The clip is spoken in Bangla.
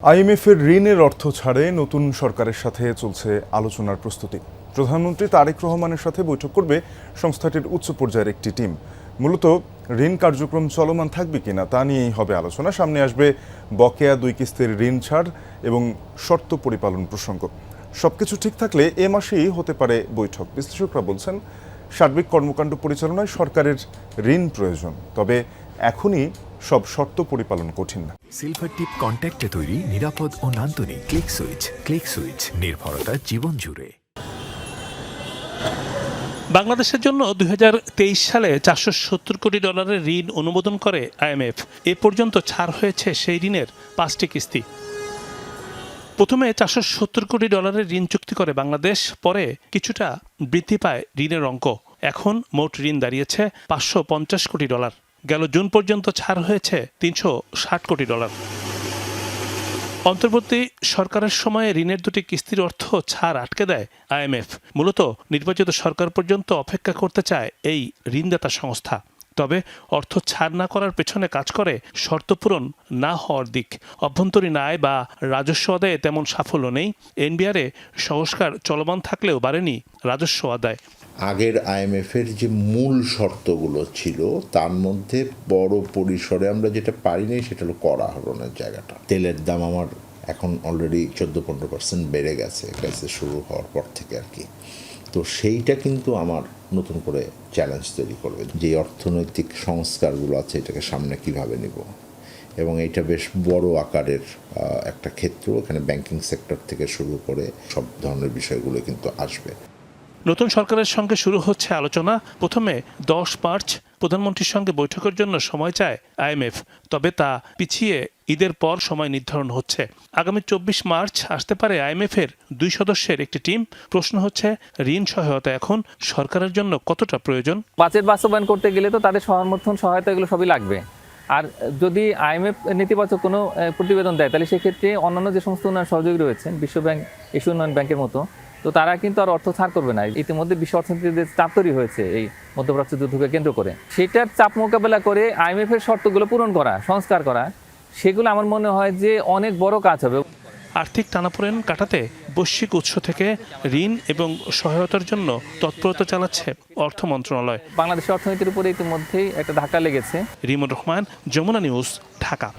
আইএমএফের ঋণের অর্থ ছাড়ে নতুন সরকারের সাথে চলছে আলোচনার প্রস্তুতি। প্রধানমন্ত্রী তারেক রহমানের সাথে বৈঠক করবে সংস্থাটির উচ্চ পর্যায়ের একটি টিম। মূলত ঋণ কার্যক্রম চলমান থাকবে কিনা তা নিয়েই হবে আলোচনা। সামনে আসবে বকেয়া 2 কিস্তির ঋণ ছাড় এবং শর্ত পরিপালন প্রসঙ্গ। সবকিছু ঠিক থাকলে এ মাসেই হতে পারে বৈঠক। বিশ্লেষকরা বলছেন, সার্বিক কর্মকাণ্ড পরিচালনায় সরকারের ঋণ প্রয়োজন, তবে এখনই সব শর্ত পরিপালন কঠিন না। সিলভার টিপ কন্ট্যাক্টে তৈরি নিরাপদ ও নান্দনিক ক্লিক সুইচ নির্ভরতা জীবন জুড়ে। বাংলাদেশের জন্য 2023 সালে $470 কোটি ঋণ অনুমোদন করে আইএমএফ। এ পর্যন্ত ছাড় হয়েছে সেই ঋণের 5টি কিস্তি। প্রথমে $470 কোটি ঋণ চুক্তি করে বাংলাদেশ, পরে কিছুটা বৃদ্ধি পায় ঋণের অঙ্ক। এখন মোট ঋণ দাঁড়িয়েছে $550 কোটি। গেল জুন পর্যন্ত ছাড় হয়েছে $360 কোটি। অন্তর্বর্তী সরকারের সময়ে ঋণের 2টি কিস্তির অর্থ ছাড় আটকে দেয় আইএমএফ। মূলত নির্বাচিত সরকার পর্যন্ত অপেক্ষা করতে চায় এই ঋণদাতা সংস্থা। তবে অর্থ ছাড় না করার পেছনে কাজ করে শর্ত পূরণ না হওয়ার দিক। অভ্যন্তরীণ আয় বা রাজস্ব আদায়ে তেমন সাফল্য নেই। এনবিআরে সংস্কার চলমান থাকলেও বাড়েনি রাজস্ব আদায়। আগের আইএমএফের যে মূল শর্তগুলো ছিল তার মধ্যে বড় পরিসরে আমরা যেটা পারিনি সেটা হলো কর আহরণের জায়গাটা। তেলের দাম আমার এখন অলরেডি 14-15% বেড়ে গেছে ক্রাইসিস শুরু হওয়ার পর থেকে আর কি। তো সেইটা কিন্তু আমার নতুন করে চ্যালেঞ্জ তৈরি করবে, যে অর্থনৈতিক সংস্কারগুলো আছে এটাকে সামনে কিভাবে নিব। এবং এটা বেশ বড় আকারের একটা ক্ষেত্র, এখানে ব্যাংকিং সেক্টর থেকে শুরু করে সব ধরনের বিষয়গুলো কিন্তু আসবে। নতুন সরকারের সঙ্গে শুরু হচ্ছে আলোচনা। প্রথমে 10 মার্চ প্রধানমন্ত্রীর সঙ্গে বৈঠকের জন্য সময় চায় আইএমএফ, তবে তা পিছিয়ে ঈদের পর সময় নির্ধারণ হচ্ছে। আগামী 24 মার্চ আসতে পারে আইএমএফের 2 সদস্যের একটি টিম। প্রশ্ন হচ্ছে, ঋণ সহায়তা এখন সরকারের জন্য কতটা প্রয়োজন? বাজেট বাস্তবায়ন করতে গেলে তো তাদের সমর্থন, সহায়তা এগুলো সবই লাগবে। আর যদি আইএমএফ নেতিবাচক কোনো প্রতিবেদন দেয়, তাহলে সেক্ষেত্রে অন্যান্য যে সমস্ত উন্নয়ন সহযোগী রয়েছেন, বিশ্বব্যাংক, এশিয়া উন্নয়ন ব্যাংকের মতো, তো তারা কিন্তু আর অর্থ ছাড় করবে না। ইতিমধ্যে বিশ্ব অর্থনীতিতে চাপ তৈরি হয়েছে এই মধ্যপ্রাচ্য যুদ্ধকে কেন্দ্র করে। সেটার চাপ মোকাবেলা করে আইএমএফের শর্তগুলো পূরণ করা, সংস্কার করা, সেগুলো আমার মনে হয় যে অনেক বড় কাজ হবে। আর্থিক টানাপোড়েন কাটাতে বৈশ্বিক উৎস থেকে ঋণ এবং সহায়তার জন্য তৎপরতা চালাচ্ছে অর্থ মন্ত্রণালয়। বাংলাদেশের অর্থনীতির উপরে ইতিমধ্যেই একটা ধাক্কা লেগেছে। রিমন রহমান, যমুনা নিউজ, ঢাকা।